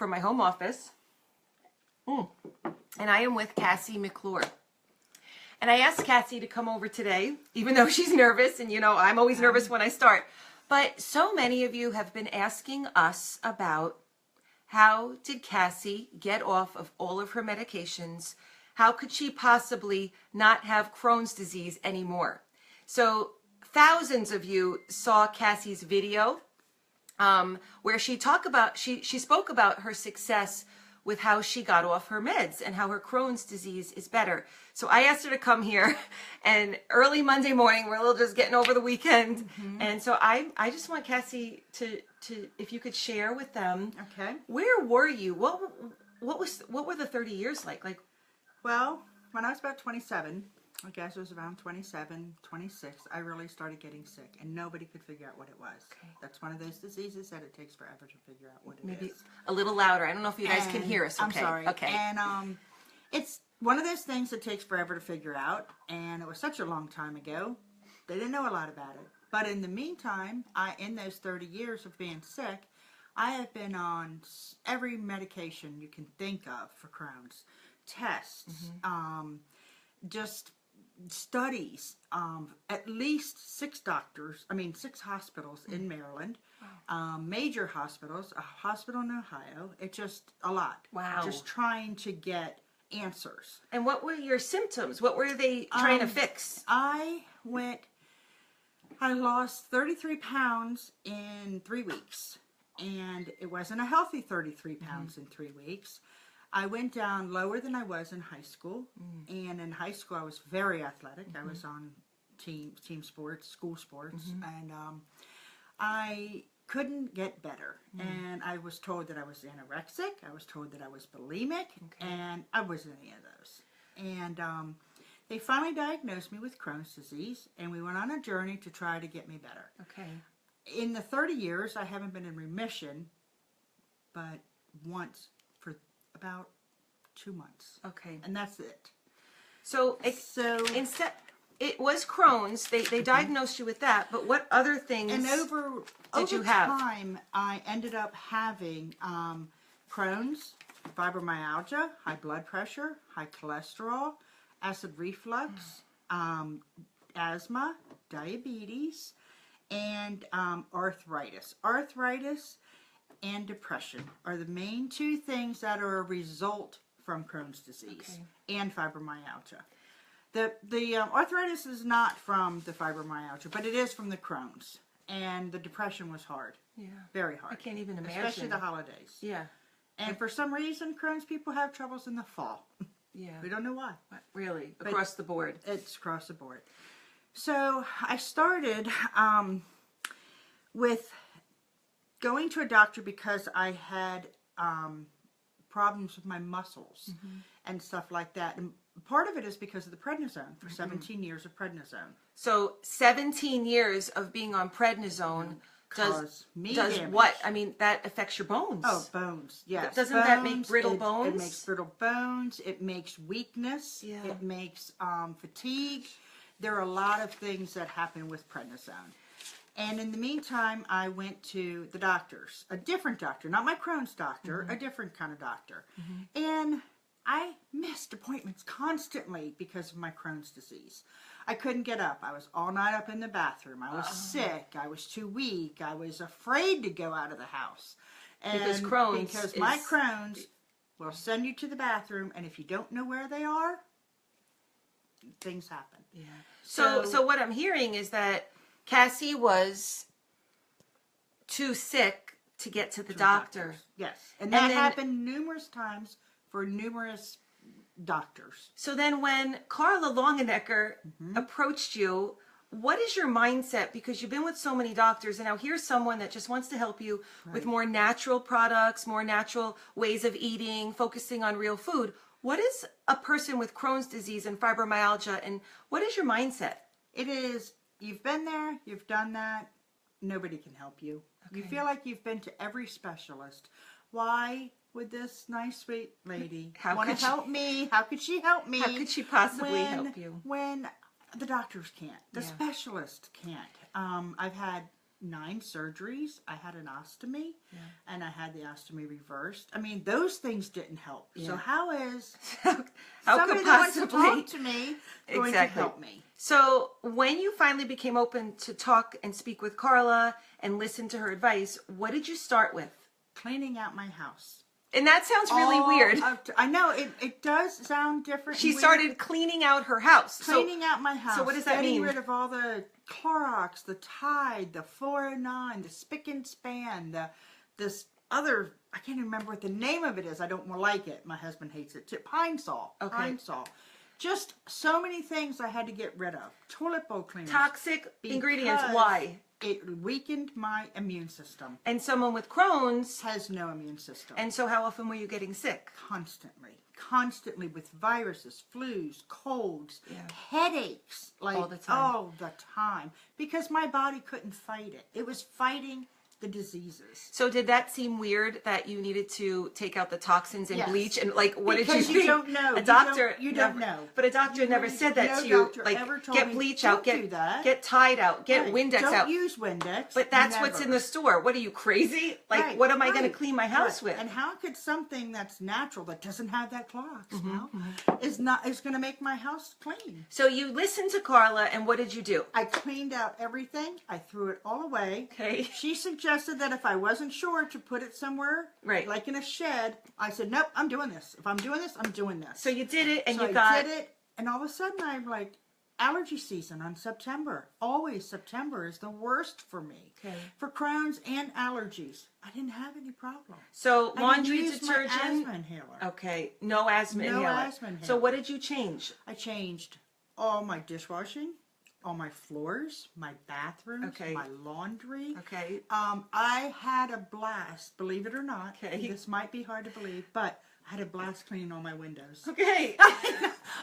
from my home office. And I am with Cassie McClure. And I asked Cassie to come over today, even though she's nervous, and you know, I'm always nervous when I start. But so many of you have been asking us about how did Cassie get off of all of her medications? How could she possibly not have Crohn's disease anymore? So thousands of you saw Cassie's video where she spoke about her success with how she got off her meds and how her Crohn's disease is better. So I asked her to come here, and early Monday morning, we're a little just getting over the weekend. And so I just want Cassie to if you could share with them. Okay. Where were you? What were the 30 years like? Well, when I was about 27, I guess it was around 27, 26, I really started getting sick, and nobody could figure out what it was. Okay. That's one of those diseases that it takes forever to figure out what it is. Maybe a little louder. I don't know if you guys can hear us. Okay. I'm sorry. Okay. And it's one of those things that takes forever to figure out, and it was such a long time ago. They didn't know a lot about it. But in the meantime, in those 30 years of being sick, I have been on every medication you can think of for Crohn's. Tests, just studies, at least 6 hospitals in Maryland, major hospitals, a hospital in Ohio. It's just a lot. Wow. Just trying to get answers. And what were your symptoms? What were they trying to fix? I lost 33 pounds in 3 weeks, and it wasn't a healthy 33 pounds in 3 weeks. I went down lower than I was in high school, and in high school I was very athletic. I was on team sports, school sports, and I couldn't get better. And I was told that I was anorexic, I was told that I was bulimic, and I wasn't any of those. And they finally diagnosed me with Crohn's disease, and we went on a journey to try to get me better. Okay. In the 30 years, I haven't been in remission, but once for about 2 months. Okay. And that's it. So instead, it was Crohn's. They diagnosed you with that, but what other things over time, I ended up having Crohn's, fibromyalgia, high blood pressure, high cholesterol, acid reflux, asthma, diabetes, and arthritis. Arthritis and depression are the main 2 things that are a result from Crohn's disease and fibromyalgia. The arthritis is not from the fibromyalgia, but it is from the Crohn's. And the depression was hard. Yeah. Very hard. I can't even imagine. Especially the holidays. Yeah. And for some reason, Crohn's people have troubles in the fall. Yeah. We don't know why. Really? Across the board? It's across the board. So I started with going to a doctor because I had problems with my muscles and stuff like that. And part of it is because of the prednisone, for 17 years of prednisone. So 17 years of being on prednisone does damage. What? I mean, that affects your bones. Oh, bones, yes. Doesn't that make brittle bones? It makes brittle bones. It makes weakness. Yeah. It makes fatigue. There are a lot of things that happen with prednisone. And in the meantime, I went to the doctors, a different doctor, not my Crohn's doctor, a different kind of doctor. And I missed appointments constantly because of my Crohn's disease. I couldn't get up. I was all night up in the bathroom. I was sick. I was too weak. I was afraid to go out of the house. And because my Crohn's will send you to the bathroom, and if you don't know where they are, things happen. Yeah. So what I'm hearing is that Cassie was too sick to get to the doctor. Yes. And that happened numerous times for numerous doctors. So then when Carla Longenecker approached you, what is your mindset? Because you've been with so many doctors, and now here's someone that just wants to help you with more natural products, more natural ways of eating, focusing on real food. What is a person with Crohn's disease and fibromyalgia, and what is your mindset? It is, you've been there, you've done that, nobody can help you. Okay. You feel like you've been to every specialist. Why would this nice, sweet lady want to help me? How could she help me? How could she possibly help you? When the doctors can't, the specialists can't. I've had 9 surgeries. I had an ostomy, and I had the ostomy reversed. I mean, those things didn't help. So how is How somebody could that wants to possibly talk to me going to Exactly. help me? So when you finally became open to talk and speak with Carla and listen to her advice, what did you start with? Cleaning out my house. And that sounds really All weird. I know, it does sound different. She and weird. started cleaning out her house. Cleaning out my house. So what does that getting mean? rid of all the Clorox, the Tide, the 409, the Spick and Span, this other, I can't even remember what the name of it is. I don't like it. My husband hates it too. Pine Sol. Okay. Pine Sol. Just so many things I had to get rid of. Toilet bowl cleaners. Toxic ingredients. Because Why? It weakened my immune system. And someone with Crohn's. Has no immune system. And so how often were you getting sick? Constantly with viruses, flus, colds, Yeah. headaches, like All the time. all the time, because my body couldn't fight it. It was fighting the diseases. So did that seem weird that you needed to take out the toxins and Yes. bleach and like what Because did you you don't know. A You doctor you don't never- know. But a doctor You never really- said that no to you. doctor Like ever told get me, bleach "Don't out, get do that." get Tide out, get Right. Windex don't out. use Windex. But that's what's Never. in the store. What are you crazy? Like Right, what am I going to right, clean my house right. with? And how could something that's natural that doesn't have that Clorox Mm-hmm, smell is going to make my house clean? So you listened to Carla and what did you do? I cleaned out everything. I threw it all away. Okay. She suggested that if I wasn't sure to put it somewhere, Right. like in a shed, I said, nope, I'm doing this. If I'm doing this, I'm doing this. So you did it and So you I got did it, and all of a sudden I'm like, allergy season on September. Always September is the worst for me. Okay. For Crohn's and allergies. I didn't have any problem. so I laundry didn't use my detergent. asthma inhaler. Okay, no asthma No inhaler. asthma inhaler. So what did you change? I changed all my dishwashing, all my floors, my bathrooms, Okay. my laundry. Okay. I had a blast, believe it or not. Okay. This might be hard to believe, but I had a blast cleaning all my windows. Okay.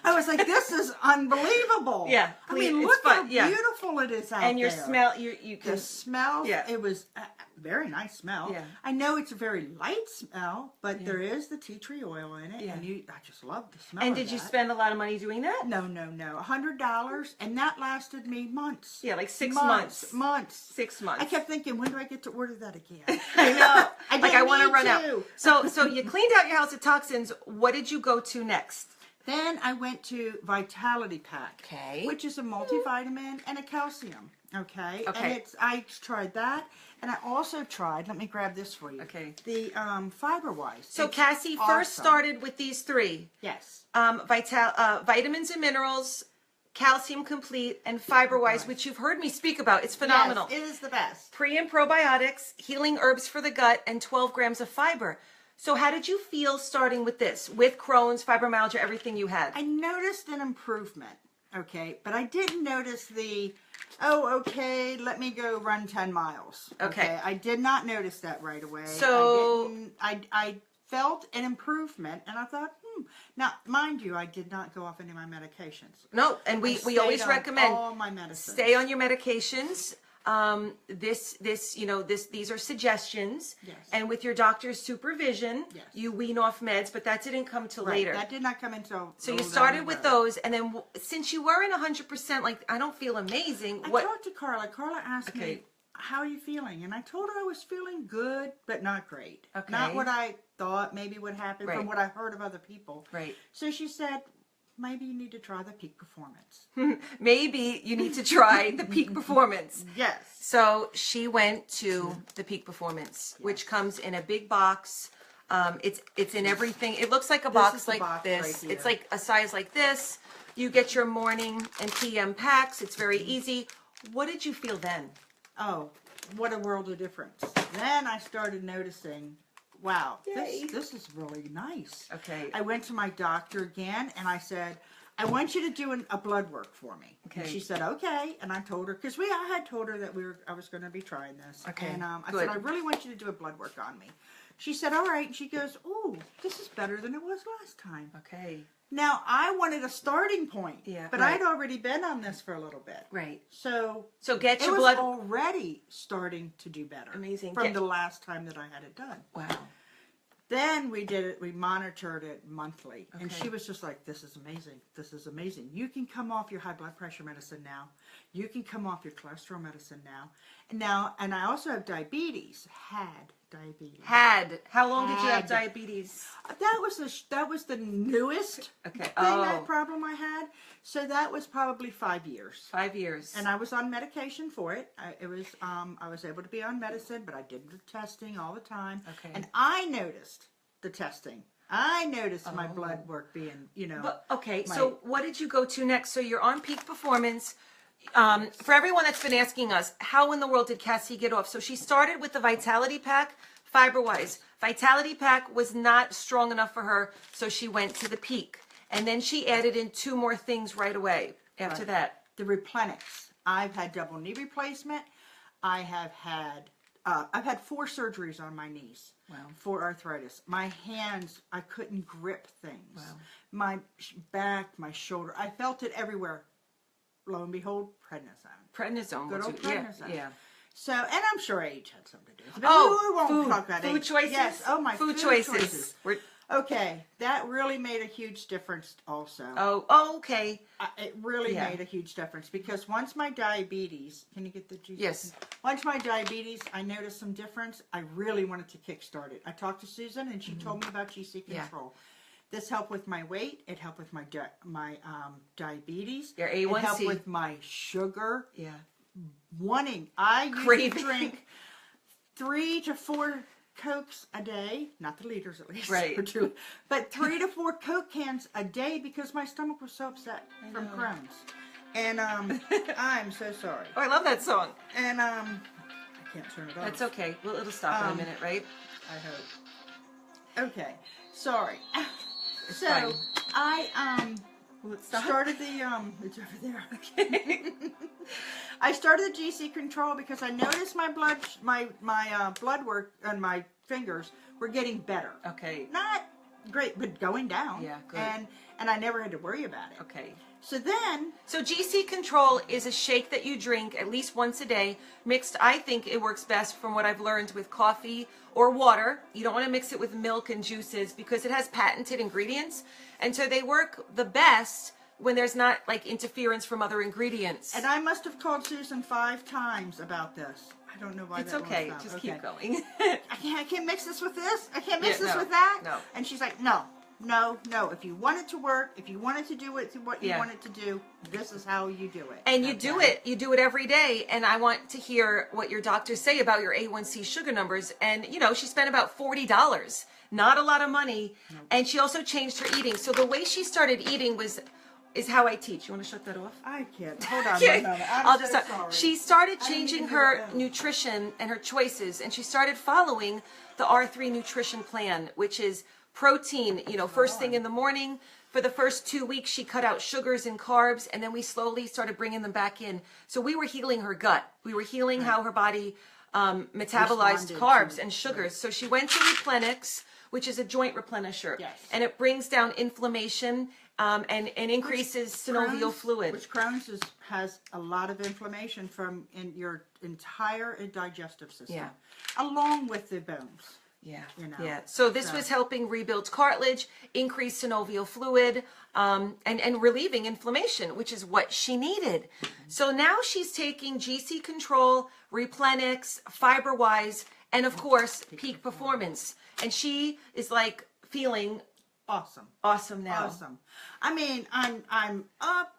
I was like, this is unbelievable. Yeah, I mean, it's look fun, how yeah. beautiful it is out And your there. smell, you can. The smell, Yeah. it was a very nice smell. Yeah. I know it's a very light smell, but there is the tea tree oil in it, Yeah. and I just love the smell And of did you that. spend a lot of money doing that? No, $100, and that lasted me months. Yeah, like 6 months. Months. 6 months. I kept thinking, when do I get to order that again? I know. I Like I didn't want to need run to. out. So you cleaned out your house of toxins. What did you go to next? Then I went to Vitality Pack, Okay. which is a multivitamin and a calcium. Okay. Okay. And I tried that, and I also tried. Let me grab this for you. Okay. The FiberWise. So It's Cassie first awesome. started with these three: Yes. vitamins and minerals, calcium complete, and FiberWise, which you've heard me speak about. It's phenomenal. Yes, it is the best. Pre and probiotics, healing herbs for the gut, and 12 grams of fiber. So how did you feel starting with this, with Crohn's, fibromyalgia, everything you had? I noticed an improvement, okay, but I didn't notice okay, let me go run 10 miles. Okay. I did not notice that right away. So- I felt an improvement, and I thought, Now, mind you, I did not go off any of my medications. No, and I we stayed always on recommend all my medicines. stay on your medications. These are suggestions, Yes. and with your doctor's supervision, Yes. you wean off meds. But that didn't come till Right, later. that did not come until. So a you little started down the with road. those, and then since you weren't 100%, like I don't feel amazing. I What? talked to Carla. Carla asked Okay. me, how are you feeling? And I told her I was feeling good, but not great. Okay. Not what I thought maybe would happen Right. from what I heard of other people. Right. So she said, maybe you need to try the Peak Performance. Maybe you need to try the Peak Performance. Yes. So she went to the Peak Performance, which comes in a big box. It's in everything. It looks like a is box the like box this. right here. It's like a size like this. You get your morning and PM packs. It's very easy. What did you feel then? Oh, what a world of difference. Then I started noticing, wow, Yay. this is really nice. Okay. I went to my doctor again, and I said, I want you to do a blood work for me. Okay. And she said, okay. And I told her, because I had told her that I was going to be trying this. Okay, And I good. said, I really want you to do a blood work on me. She said, all right. And she goes, oh, this is better than it was last time. Okay. Now, I wanted a starting point. Yeah, But right. I'd already been on this for a little bit. Right. So Get it your was blood. already starting to do better. Amazing. From Get- the last time that I had it done. Wow. Then we did it, we monitored it monthly. And Okay. she was just like, this is amazing. This is amazing. You can come off your high blood pressure medicine now. You can come off your cholesterol medicine now. Now, and I also have diabetes. Had diabetes. How long did you have Had. diabetes? That was the newest Okay. problem I had. So that was probably 5 years. 5 years. And I was on medication for it. I was able to be on medicine, but I did the testing all the time. Okay. And I noticed the testing. I noticed my blood work being, But, okay, so what did you go to next? So you're on Peak Performance. For everyone that's been asking us, how in the world did Cassie get off? So she started with the Vitality Pack, fiber-wise. Vitality Pack was not strong enough for her, so she went to the Peak. And then she added in 2 more things right away after that. The Replenix. I've had double knee replacement. I've had 4 surgeries on my knees. Wow. For arthritis. My hands, I couldn't grip things. Wow. My back, my shoulder, I felt it everywhere. Lo and behold, prednisone. Prednisone. Good old prednisone. Yeah. So, and I'm sure age had something to do with it. But Oh, we won't food. talk about Food age. choices? Yes. Oh, my food choices. Okay, that really made a huge difference also. Oh, okay. It really Yeah. made a huge difference because once my diabetes, can you get the juice? Yes. Once my diabetes, I noticed some difference. I really wanted to kickstart it. I talked to Susan and she told me about GC Yeah. Control. This helped with my weight. It helped with my diabetes. Your It helped A1C. with my sugar. Yeah. I used Craving. to drink 3 to 4 Cokes a day, not the liters at least, Right. or 2, but 3 to 4 Coke cans a day because my stomach was so upset from know. Crohn's. And I'm so sorry. Oh, I love that song. And I can't turn it off. That's okay. Well, it'll stop in a minute, right? I hope. Okay, sorry. So fine. I Will it stop? started the it's over there. I started the GC Control because I noticed my blood work on my fingers were getting better. Okay. Not great, but going down. Yeah, good. And I never had to worry about it. Okay. So then, So GC Control is a shake that you drink at least once a day, mixed, I think it works best from what I've learned, with coffee or water. You don't want to mix it with milk and juices because it has patented ingredients. And so they work the best when there's not like interference from other ingredients. and I must have called Susan 5 times about this. I don't know why It's that okay. won't stop. Just Okay. keep going. I can't mix this with this. I can't mix Yeah, this no, with that. no. And she's like, no. If you want it to work, if you want it to do what you Yeah. want it to do, this is how you do it. And you do it every day. And I want to hear what your doctors say about your A1C sugar numbers. And, she spent about $40, not a lot of money. Nope. And she also changed her eating. So the way she started eating is how I teach. You want to shut that off? I can't. Hold on one moment. I'm so sorry. She started I didn't changing even her hear it. nutrition and her choices. And she started following the R3 nutrition plan, which is protein, first thing in the morning. For the first 2 weeks, she cut out sugars and carbs, and then we slowly started bringing them back in. So we were healing her gut. We were healing how her body metabolized Responded carbs to- and sugars. So she went to Replenix, which is a joint replenisher. Yes. And it brings down inflammation and increases synovial fluid. Which Crohn's has a lot of inflammation in your entire digestive system. Yeah. Along with the bones. Yeah, Yeah. So this was helping rebuild cartilage, increase synovial fluid, and relieving inflammation, which is what she needed. So now she's taking GC Control, Replenix, FiberWise, and of course Peak Performance, and she is like feeling awesome now. Awesome. I mean, I'm up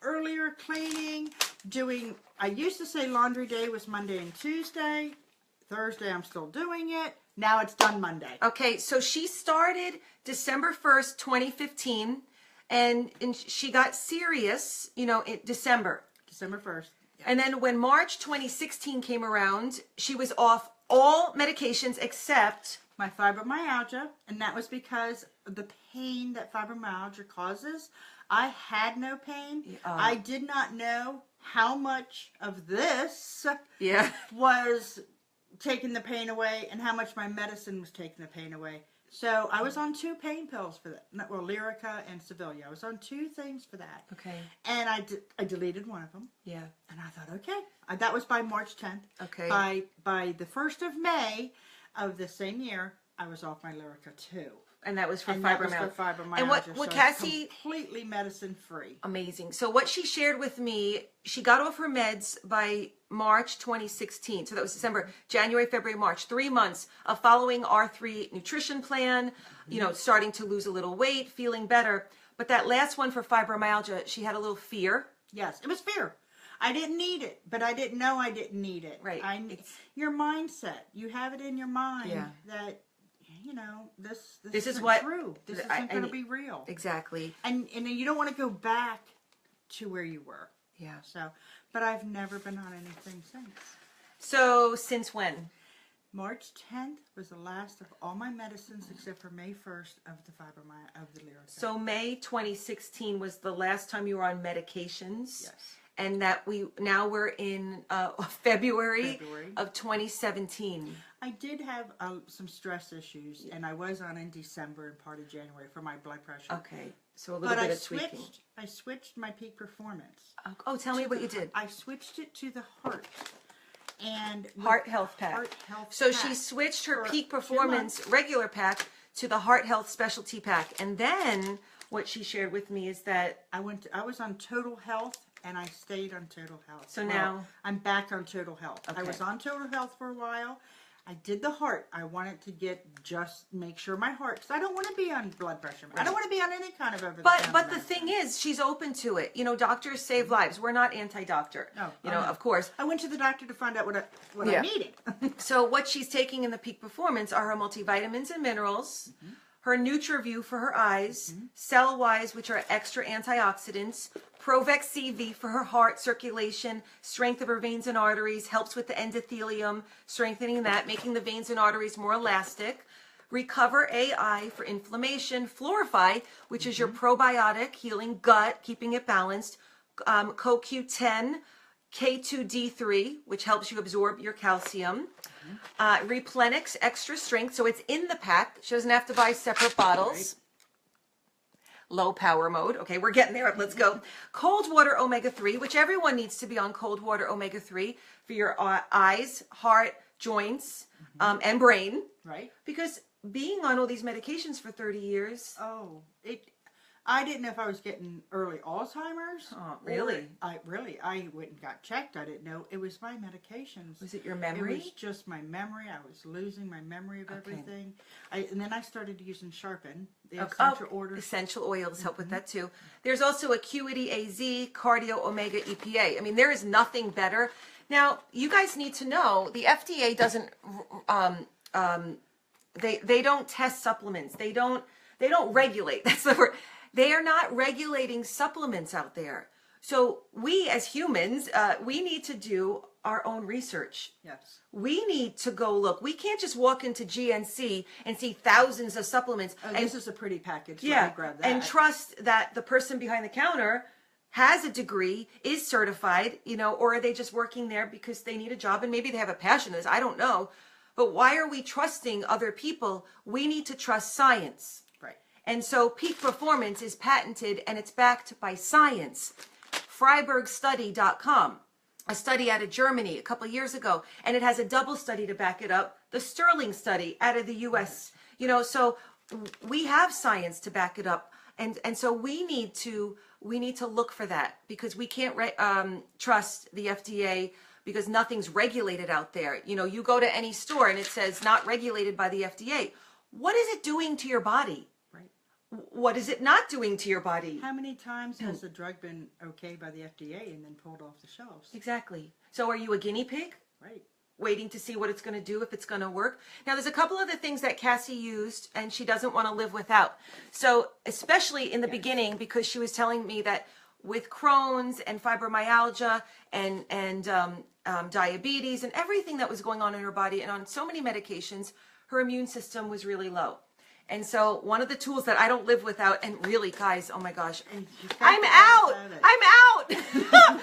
earlier cleaning, I used to say laundry day was Monday and Tuesday. Thursday I'm still doing it. Now it's done Monday. Okay, so she started December 1st, 2015, and she got serious, in December. December 1st. And then when March 2016 came around, she was off all medications except... My fibromyalgia, and that was because of the pain that fibromyalgia causes. I had no pain. I did not know how much of this was taking the pain away and how much my medicine was taking the pain away. So I was on 2 pain pills for that. Well, Lyrica and Sevilla. I was on 2 things for that. Okay. And I deleted one of them. Yeah. And I thought, okay. That was by March 10th. Okay. By the 1st of May of the same year, I was off my Lyrica too. And that was for And that was fibromyalgia. for fibromyalgia. And what so it's Cassie, completely medicine free. amazing. So what she shared with me, she got off her meds by March 2016. So that was December, January, February, March. 3 months of following our 3 nutrition plan, you know, starting to lose a little weight, feeling better. But that last one for fibromyalgia, she had a little fear. Yes, it was fear. I didn't need it, but I didn't know I didn't need it. Right. Your mindset. You have it in your mind Yeah. that, you know, this This is isn't what- true. This I- isn't going to be real. Exactly. And you don't want to go back to where you were. Yeah. So, but I've never been on anything since. So since when? March 10th was the last of all my medicines except for May 1st of the Lyrica. So May 2016 was the last time you were on medications. Yes. And that we're in February February. of 2017. I did have some stress issues, and I was on in December and part of January for my blood pressure. Okay. So a little But bit I of tweaking. switched my peak performance. Oh, tell me what you did. I switched it to the heart. And Heart Health Pack. Heart Health So Pack she switched her for Peak 2 Performance months. regular pack to the Heart Health Specialty Pack. And then what she shared with me is that I was on Total Health, and I stayed on Total Health. So now- I'm back on Total Health. I Okay. was on Total Health for a while. I did the heart. I wanted to make sure my heart, because I don't want to be on blood pressure. I don't want to be on any kind of over-the-counter But the medicine. thing is, she's open to it. You know, doctors save lives. We're not anti-doctor. No, you know, no. of course. I went to the doctor to find out what Yeah. I needed. So what she's taking in the Peak Performance are her multivitamins and minerals, her NutriView for her eyes, Cell-Wise, which are extra antioxidants, Provex CV for her heart circulation, strength of her veins and arteries, helps with the endothelium, strengthening that, making the veins and arteries more elastic. Recover AI for inflammation, Florify, which is your probiotic, healing gut, keeping it balanced, CoQ10, K2D3, which helps you absorb your calcium. Replenix Extra Strength, so it's in the pack. She doesn't have to buy separate bottles. Low power mode. Okay, we're getting there. Let's go. Cold water omega-3, which everyone needs to be on cold water omega-3 for your eyes, heart, joints, and brain. Right? Because being on all these medications for 30 years, Oh, I didn't know if I was getting early Alzheimer's. Oh, really? I went and got checked. I didn't know. It was my medications. was it your memory? It was just my memory. I was losing my memory of everything. And then I started using Sharpen, the essential orders. Essential oils help with that too. There's also Acuity AZ, Cardio Omega EPA. I mean, there is nothing better. Now, you guys need to know the FDA doesn't. They don't test supplements. They don't regulate. That's the word. They are not regulating supplements out there. So we as humans, we need to do our own research. Yes. We need to go look. We can't just walk into GNC and see thousands of supplements. Oh, and this is a pretty package. yeah, Let me grab that. and trust that the person behind the counter has a degree, is certified, you know, or are they just working there because they need a job and maybe they have a passion in this? I don't know. But why are we trusting other people? We need to trust science. Right. And so Peak Performance is patented and it's backed by science. FreibergStudy.com, a study out of Germany a couple of years ago, and it has a double study to back it up, the Sterling study out of the US. You know, so we have science to back it up. And so we need to look for that because we can't trust the FDA because nothing's regulated out there. You know, you go to any store and it says not regulated by the FDA. What is it doing to your body? Right. What is it not doing to your body? How many times has the drug been okayed by the FDA and then pulled off the shelves? Exactly. So are you a guinea pig? Right. Waiting to see what it's going to do, if it's going to work. Now, there's a couple other things that Cassie used and she doesn't want to live without. So especially in the beginning, because she was telling me that with Crohn's and fibromyalgia and diabetes and everything that was going on in her body and on so many medications, her immune system was really low. And so one of the tools that I don't live without, and really, guys, oh my gosh, I'm out. I'm out.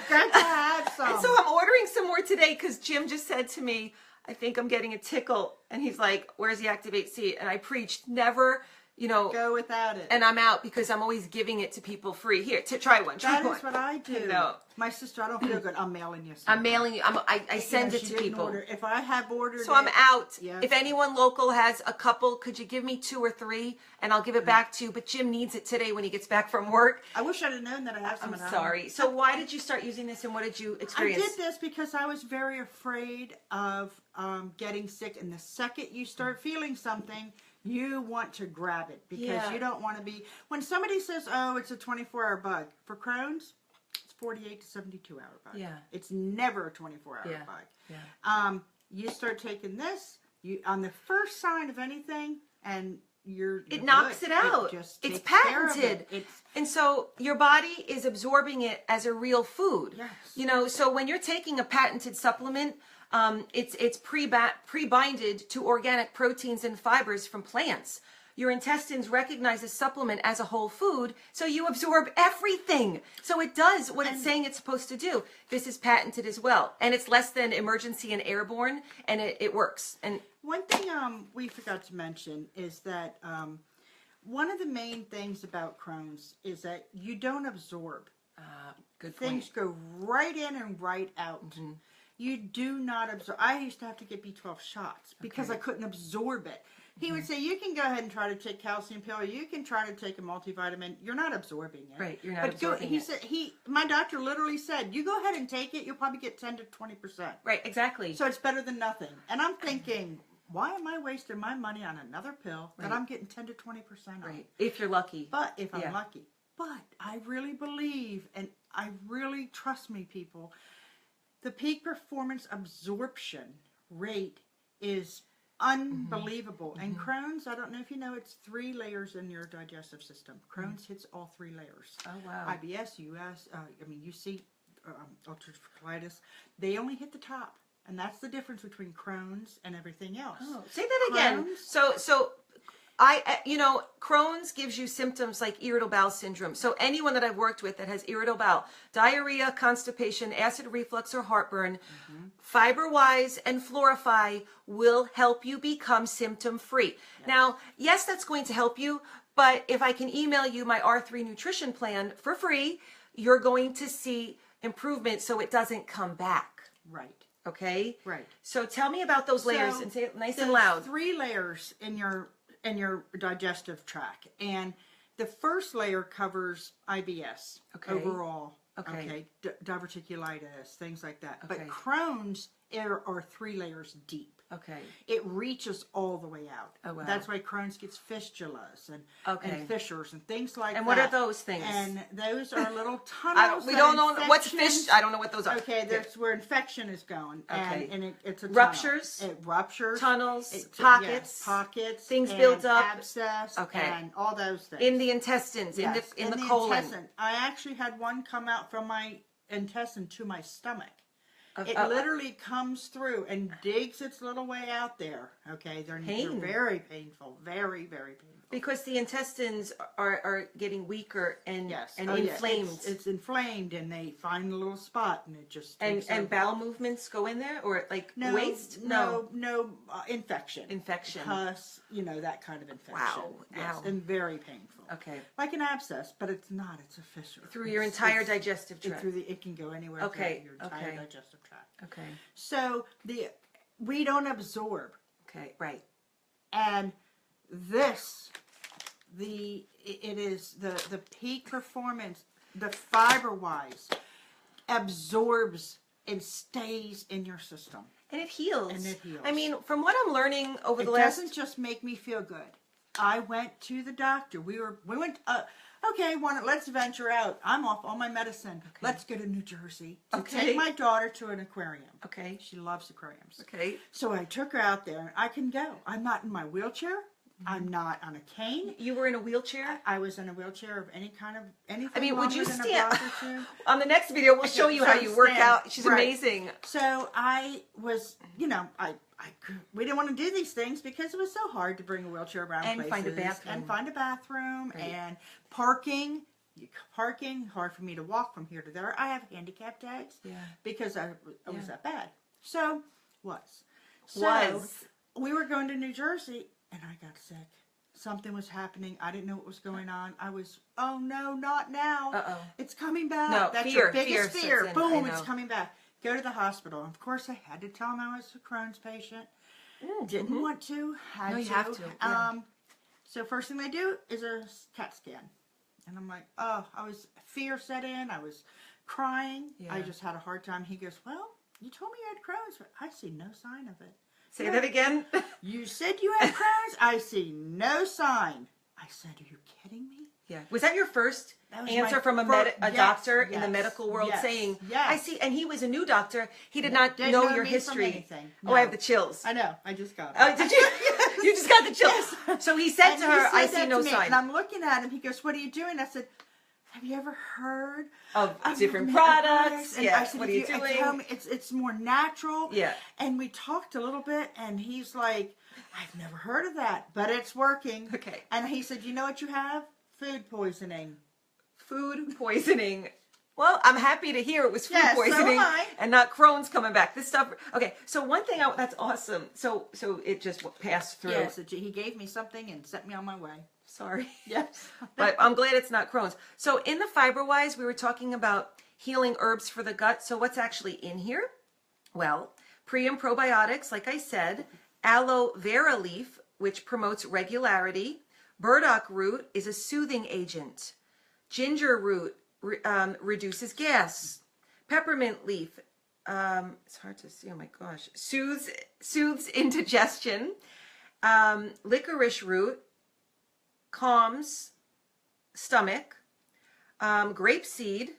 Got to have some. And so I'm ordering some more today because Jim just said to me, I think I'm getting a tickle. And he's like, where's the Activate C? And I preached, never you know, Go without it. and I'm out because I'm always giving it to people free. Here, try one. Try That one. is what I do. No. My sister, I don't feel good. I'm mailing you I'm something. mailing you. I send it she to didn't people. order. If I have ordered So I'm out. Yeah. If anyone local has a couple, could you give me 2 or 3 and I'll give it back to you? But Jim needs it today when he gets back from work. I wish I'd have known that I have some I'm at home. sorry. So why did you start using this and what did you I experience? did this because I was very afraid of getting sick. And the second you start feeling something, you want to grab it because Yeah. you don't want to be. When somebody says, "Oh, it's a 24-hour bug," for Crohn's, it's 48 to 72-hour bug. Yeah. It's never a 24-hour Yeah. bug. Yeah. You start taking this, you on the first sign of anything, and you're It good. knocks it out. just It's takes care of patented. it. And so your body is absorbing it as a real food. Yes. You know, so when you're taking a patented supplement, it's pre-binded to organic proteins and fibers from plants. Your intestines recognize a supplement as a whole food, so you absorb everything. So it does what it's saying it's supposed to do. This is patented as well. And it's less than emergency and airborne, and it works. And One thing we forgot to mention is that one of the main things about Crohn's is that you don't absorb. good point. Things go right in and right out. You do not absorb. I used to have to get B12 shots because I couldn't absorb it. He would say, you can go ahead and try to take calcium pill. You can try to take a multivitamin. You're not absorbing it. Right, you're not absorbing he it. said, my doctor literally said, you go ahead and take it. You'll probably get 10 to 20%. Right, exactly. So it's better than nothing. And I'm thinking, why am I wasting my money on another pill that I'm getting 10 to 20% on? Right, if you're lucky. But if I'm Yeah. lucky. But I really believe, and I really trust me, people, the peak performance absorption rate is unbelievable. And Crohn's, I don't know if you know, it's 3 layers in your digestive system. Crohn's hits all 3 layers. Oh, wow. IBS, US, UC, ulcerative colitis, they only hit the top. And that's the difference between Crohn's and everything else. Oh, say that again. Crohn's- So Crohn's gives you symptoms like irritable bowel syndrome. So anyone that I've worked with that has irritable bowel, diarrhea, constipation, acid reflux, or heartburn, FiberWise and Florify will help you become symptom free. Now, yes, that's going to help you, but if I can email you my R3 nutrition plan for free, you're going to see improvement so it doesn't come back. Right. Okay? Right. So tell me about those layers So, and say it nice and there's loud. 3 layers in your digestive tract, and the first layer covers IBS overall. Okay. Diverticulitis, things like that. Okay. But Crohn's are 3 layers deep. Okay. It reaches all the way out. Oh, wow. That's why Crohn's gets fistulas and fissures and things like that. And what are those things? And those are little tunnels. We don't know what's infections- fish. I don't know what those are. Okay, that's where infection is going. Okay. And it's a tunnel. Ruptures? It ruptures. Tunnels, It's- pockets, yes, pockets. things and build up. Abscess. Okay. And all those things. In the intestines, Yes, in the colon. intestine. I actually had one come out from my intestine to my stomach. It uh, literally comes through and digs its little way out there. Okay, they're very painful, very, very painful. Because the intestines are getting weaker and Yes, and oh, yeah. inflamed. It's inflamed, and they find a little spot, and it just and takes over. bowel movements go in there, or like No, waste? no, infection. Infection. Pus, that kind of infection. Wow, Yes, ow. and very painful. Okay. Like an abscess, but it's not. It's a fissure. Through your entire digestive tract. It can go anywhere Okay, throughout your entire okay. digestive tract. Okay. So we don't absorb, Okay. Right. and this it is the peak performance. The FiberWise absorbs and stays in your system. And it heals. And it heals. I mean, from what I'm learning over It the last doesn't just make me feel good. I went to the doctor. We went. Okay, let's venture out. I'm off all my medicine. Let's go to New Jersey to Okay. take my daughter to an aquarium. Okay. She loves aquariums. Okay. So I took her out there, and I can go. I'm not in my wheelchair. I'm not on a cane. You were in a wheelchair? I was in a wheelchair of anything. I mean, would longer you than a stand block or two. on the next video? We'll show you how you work stand. out. She's Right. amazing. So I was, we didn't want to do these things because it was so hard to bring a wheelchair around And places. find a bathroom. And find a bathroom. Right. And parking. Hard for me to walk from here to there. I have handicap tags. Yeah. Because I Yeah. was that bad. So, Was. we were going to New Jersey, and I got sick. something was happening. I didn't know what was going on. I was, oh no, not now. Uh-oh. It's coming back. No, That's fear, your biggest fear fear. sets in. I Boom, it's know. coming back. Go to the hospital. Of course, I had to tell him I was a Crohn's patient. Didn't mhm. want to. Had No, to. you have to, yeah. So first thing they do is a CAT scan. And I'm like, oh, fear set in. I was crying. I Yeah. just had a hard time. He goes, well, you told me you had Crohn's, but I see no sign of it. Say that again. You said you had Crohn's. I see no sign. I said, are you kidding me? Yeah. Was that your first That was answer my from a yes, doctor in the yes, medical world yes, saying, yes. I see, and he was a new doctor. He did not Didn't know know your me from history. anything. Oh, I have No. the chills. I know. I just got it. Oh, did you? You just got the chills. Yes. So he said And to he her, said I that see no to me, sign And I'm looking at him. He goes, what are you doing? I said, have you ever heard of different medical products. And Yeah. I said, What are if you doing? tell me, it's more natural. Yeah. And we talked a little bit, and he's like, I've never heard of that, but it's working. Okay. And he said, you know what you have? Food poisoning. Food poisoning. Well, I'm happy to hear it was food Yes, so poisoning am I. and not Crohn's coming back. This stuff. Okay, so one thing that's awesome. So it just passed through. Yes, he gave me something and sent me on my way. Sorry. Yes. But I'm glad it's not Crohn's. So in the FiberWise, we were talking about healing herbs for the gut. So what's actually in here? Well, pre and probiotics, like I said, aloe vera leaf, which promotes regularity. Burdock root is a soothing agent. Ginger root reduces gas. Peppermint leaf, it's hard to see, oh my gosh, soothes indigestion. Licorice root calms stomach. Grapeseed,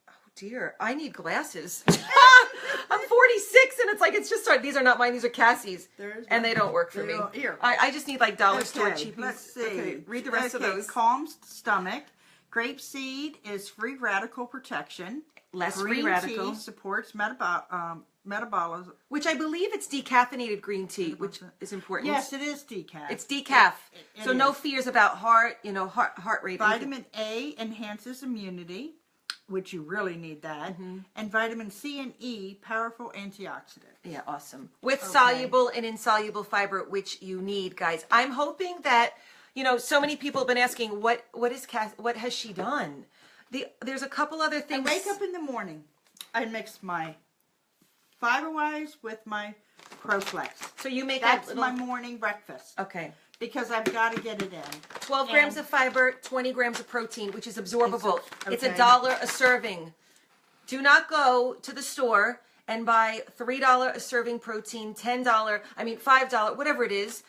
oh dear, I need glasses. I'm 46 and it's just started. These are not mine, these are Cassie's. And they don't work for me. Here. I just need like dollar store Okay, cheapies. let's see. Okay, read the rest of those. Calms stomach. Grapeseed is free radical protection. Less Green free radical. tea supports metabolism. Which I believe it's decaffeinated green tea, which is important. Yes, it is decaf. It's decaf. It So no is. fears about heart rate. Vitamin A enhances immunity, which you really need that. Mm-hmm. And vitamin C and E, powerful antioxidant. Yeah, awesome. With soluble and insoluble fiber, which you need, guys. I'm hoping that, so many people have been asking, what has she done? There's a couple other I things. wake up in the morning. I mix my FiberWise with my ProFlex. So you make That's a little. my morning breakfast. Okay. Because I've got to get it in. 12 grams of fiber, 20 grams of protein, which is absorbable. It's okay. $1 a serving. Do not go to the store and buy $3 a serving protein, $5, whatever it is.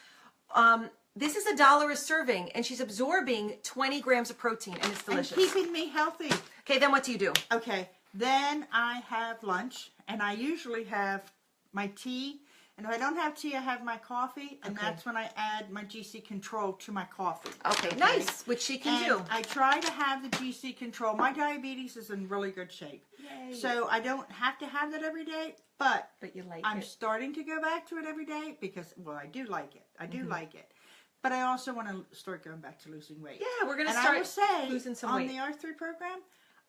This is $1 a serving, and she's absorbing 20 grams of protein, and it's delicious. And keeping me healthy. Okay, then what do you do? Okay, then I have lunch, and I usually have my tea. And if I don't have tea, I have my coffee, and that's when I add my GC Control to my coffee. Okay, nice, which she can do. I try to have the GC Control. My diabetes is in really good shape. Yay. So I don't have to have that every day, but you like I'm it. starting to go back to it every day because, I do like it. I do like it. But I also want to start going back to losing weight. Yeah, we're going to And start I will say, losing some on weight. the R3 program,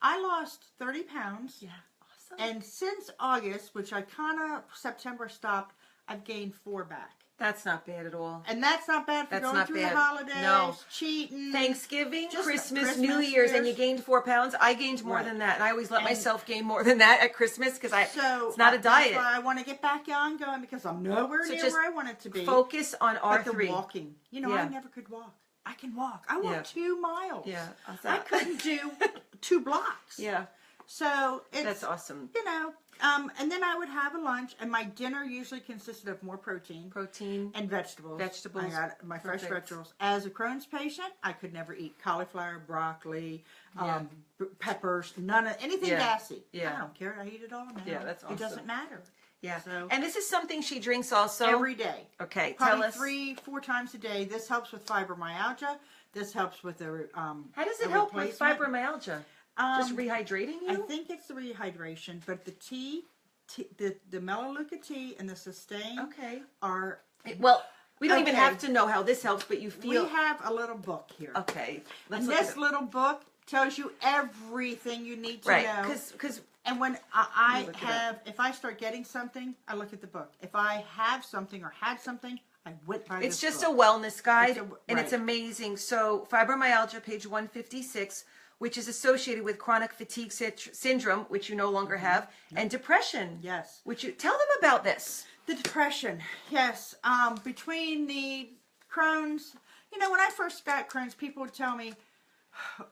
I lost 30 pounds. Yeah, awesome. And since August, which I September stopped, I've gained 4 back. That's not bad at all. And that's not bad for That's going not through bad. the holidays, No. cheating. Thanksgiving, Just Christmas, Christmas, New Year's, and Year's. you gained 4 pounds. I gained more Right. than that, and I always let And- myself gain more than that at Christmas because So it's not a diet. That's why I want to get back on going because I'm nowhere So near just where I want it to be. Focus on But the R3. walking. I Yeah. never could walk. I can walk. I walk Yeah. 2 miles. Yeah, I couldn't do 2 blocks. Yeah, So it's that's awesome. And then I would have a lunch, and my dinner usually consisted of more protein Protein. and vegetables. Vegetables. I got my fresh Perfect. vegetables. As a Crohn's patient, I could never eat cauliflower, broccoli, Yeah. peppers, anything Yeah. gassy. Yeah. I don't care. I eat it all now. Yeah, that's It doesn't awesome. matter. Yeah, So- and this is something she drinks also. Every day. Okay, Probably tell us. 3-4 times a day. This helps with fibromyalgia. This helps with the How does it a help with replacement. fibromyalgia? Just rehydrating you? I think it's the rehydration, but the the Melaleuca tea and the Sustain Okay. are. Well, we don't even Okay. have to know how this helps, but you feel. We have a little book here. Okay. Let's And look at this it. little book tells you everything you need to Right, know. because And when I look it have, if I start getting something, I look at the book. If I have something or had something, I went by It's this just book. a wellness guide, It's and it's right. amazing. So fibromyalgia, page 156, which is associated with chronic fatigue syndrome, which you no longer have, and depression. Yes. Which you tell them about this. The depression, yes. Between the Crohn's, you know, when I first got Crohn's, people would tell me,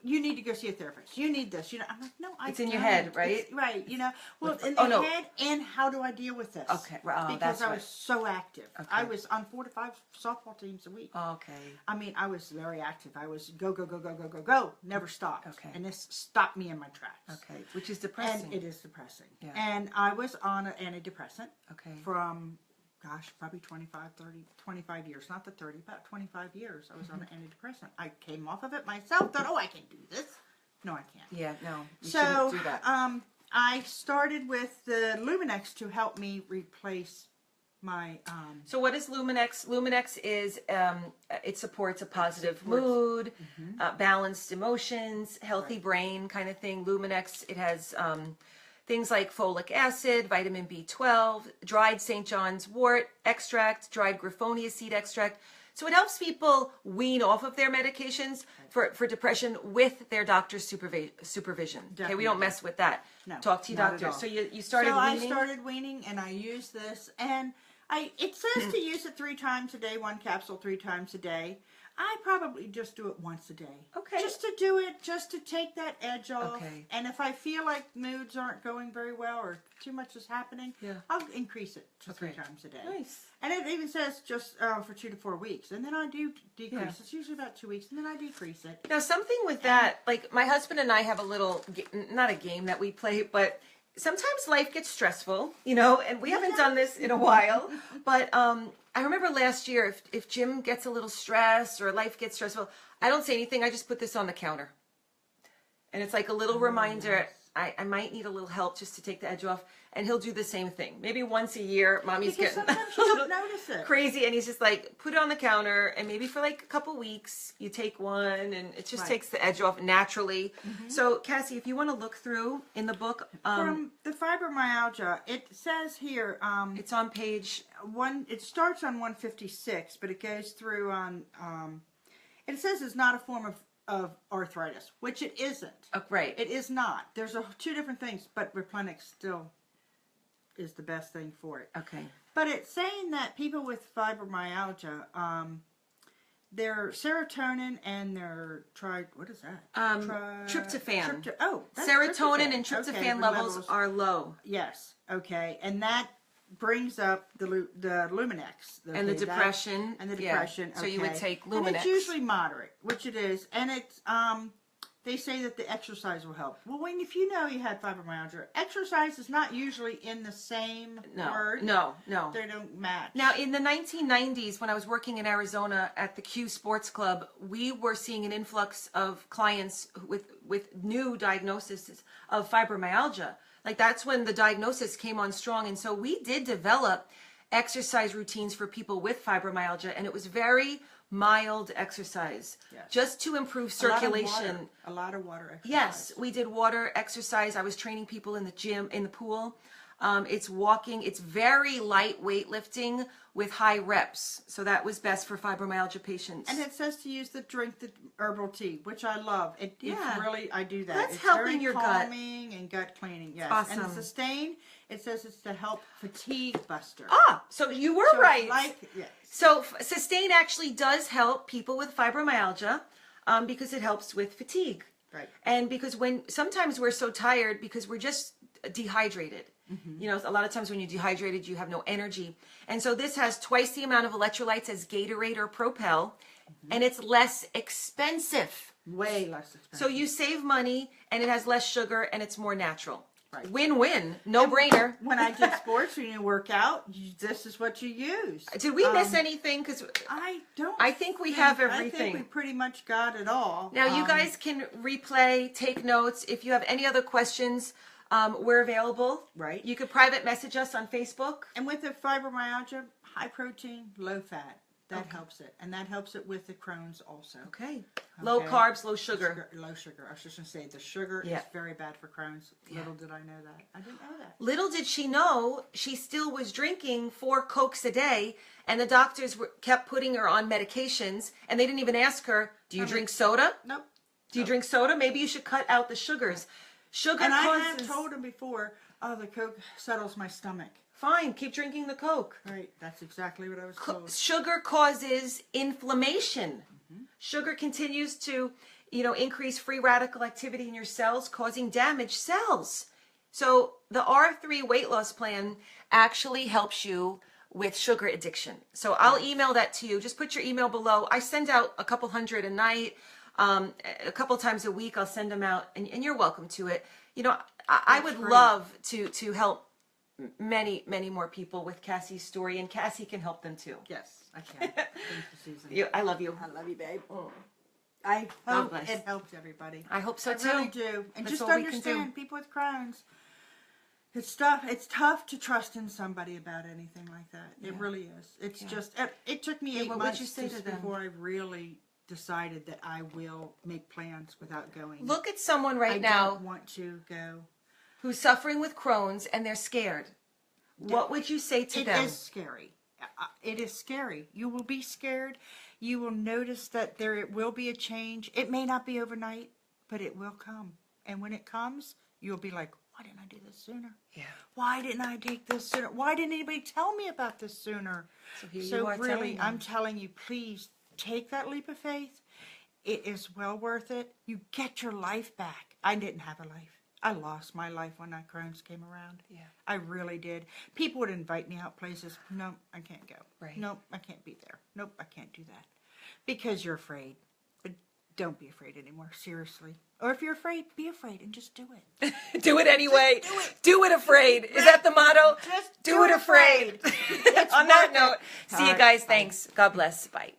you need to go see a therapist. You need this. You know, I'm like, no, I It's in don't. your head, right? It's, right. You know, well, in oh, the no. head, and how do I deal with this? Okay, well, because that's I right. was so active. Okay. I was on 4 to 5 softball teams a week. Okay. I mean, I was very active. I was go, go, go, go, go, go, go. Never stopped. Okay. And this stopped me in my tracks. Okay. Which is depressing. And it is depressing. Yeah. And I was on an antidepressant Okay. from, gosh, probably 25 years. Not the 30, about 25 years. I was on an antidepressant. I came off of it myself, thought, oh, I can do this. No, I can't. Yeah, no. You So, shouldn't do that. I started with the Luminex to help me replace my, So what is Luminex? Luminex is, it supports a positive mood, balanced emotions, healthy brain kind of thing. Luminex, it has things like folic acid, vitamin B12, dried St. John's wort extract, dried griffonia seed extract. So it helps people wean off of their medications for depression with their doctor's supervision. Okay, we don't Definitely. mess with that. No, Talk to your not at doctor. all. So you started so weaning? I started weaning, and I use this, and it says to use it 3 times a day, 1 capsule 3 times a day. I probably just do it once a day. Okay. Just to do it, just to take that edge off. Okay. And if I feel like moods aren't going very well or too much is happening, Yeah. I'll increase it to Okay. 3 times a day. Nice. And it even says just for 2 to 4 weeks. And then I do decrease. Yeah. It's usually about 2 weeks, and then I decrease it. Now, something with that, like my husband and I have a little, not a game that we play, but sometimes life gets stressful, you know, and we haven't done this in a while. But I remember last year, if Jim gets a little stressed or life gets stressful, I don't say anything. I just put this on the counter. And it's like a little reminder, I might need a little help just to take the edge off. And he'll do the same thing. Maybe once a year, mommy's Because getting sometimes a you little don't notice it. crazy. And he's just like, put it on the counter. And maybe for like a couple weeks, you take one. And it just Right. takes the edge off naturally. So, Cassie, if you want to look through in the book, From the fibromyalgia, it says here, it's on page... it starts on 156, but it goes through on, it says it's not a form of arthritis, which it isn't. Oh, right. It is not. There's 2 different things, but Replenix still is the best thing for it. Okay. But it's saying that people with fibromyalgia, their serotonin and their what is that? Tryptophan. That's Serotonin and tryptophan. tryptophan Okay, levels are low. Yes. Okay, and that brings up the Luminex. And the Okay, depression. and the yeah. depression. So you would okay. take And Luminex. it's usually moderate, which it is, and it's they say that the exercise will help. Well, if you know you had fibromyalgia, exercise is not usually in the same word. No. They don't match. Now, in the 1990s, when I was working in Arizona at the Q Sports Club, we were seeing an influx of clients with new diagnoses of fibromyalgia. Like, that's when the diagnosis came on strong. And so we did develop exercise routines for people with fibromyalgia, and it was very mild exercise, Yes. just to improve circulation. A lot of water exercise. Yes, we did water exercise. I was training people in the gym, in the pool. It's walking. It's very light weightlifting with high reps. So that was best for fibromyalgia patients. And it says to drink the herbal tea, which I love. It's Yeah. really, I do that. That's it's helping very your gut. calming and gut cleaning. Yes. Awesome. And the sustain, it says it's to help fatigue buster. So you were So it's right. yes. So Sustain actually does help people with fibromyalgia because it helps with fatigue. Right. And because sometimes we're so tired because we're just dehydrated. You know, a lot of times when you're dehydrated, you have no energy. And so this has twice the amount of electrolytes as Gatorade or Propel, and it's less expensive. Way less expensive. So you save money, and it has less sugar, and it's more natural. Right. Win-win. No-brainer. When I did sports, when you work out, this is what you use. Did we miss anything? Because I think we have I everything. think we pretty much got it all. Now, you guys can replay, take notes. If you have any other questions, we're available. Right. You could private message us on Facebook. And with the fibromyalgia, high protein, low fat. That helps it. And that helps it with the Crohn's also. Okay. Low Okay. carbs, low sugar. Low sugar. I was just going to say the sugar Yeah. is very bad for Crohn's. Little did I know that. I didn't know that. Little did she know, she still was drinking 4 Cokes a day, and the doctors kept putting her on medications, and they didn't even ask her, do you drink soda? Nope. Do you drink soda? Maybe you should cut out the sugars. Sugar And I causes... have told him before, oh, the Coke settles my stomach. Fine, keep drinking the Coke. Right. That's exactly what I was told. Sugar causes inflammation. Sugar continues to, increase free radical activity in your cells, causing damaged cells. So the R3 weight loss plan actually helps you with sugar addiction. So I'll email that to you. Just put your email below. I send out a couple hundred a night. A couple times a week I'll send them out, and you're welcome to it. I would love to help many more people with Cassie's story, and Cassie can help them too. Yes, I can. Thank you, Susan. I love you. I love you, babe. I hope it helps everybody. I hope so too. I really do. And That's just all we can do. understand, people with Crohn's, it's tough to trust in somebody about anything like that. It really is. It's just, it took me 8 what would months you say to them? before I really decided that I will make plans without going. Look at someone right I now don't want to go. who's suffering with Crohn's and they're scared. What would you say to them? It is scary. It is scary. You will be scared. You will notice that there will be a change. It may not be overnight, but it will come. And when it comes, you'll be like, why didn't I do this sooner? Yeah. Why didn't I take this sooner? Why didn't anybody tell me about this sooner? So here you are telling really, them. I'm telling you, please take that leap of faith. It is well worth it. You get your life back. I didn't have a life. I lost my life when that Crohn's came around. Yeah. I really did. People would invite me out places. No, I can't go. Right. Nope, I can't be there. Nope, I can't do that. Because you're afraid. But don't be afraid anymore, seriously. Or if you're afraid, be afraid and just do it. Do it anyway. Just do it. Do it afraid. Is that the motto? Just do it afraid. It's On that worth it. note, see you All right, guys. bye. Thanks. God bless. Bye.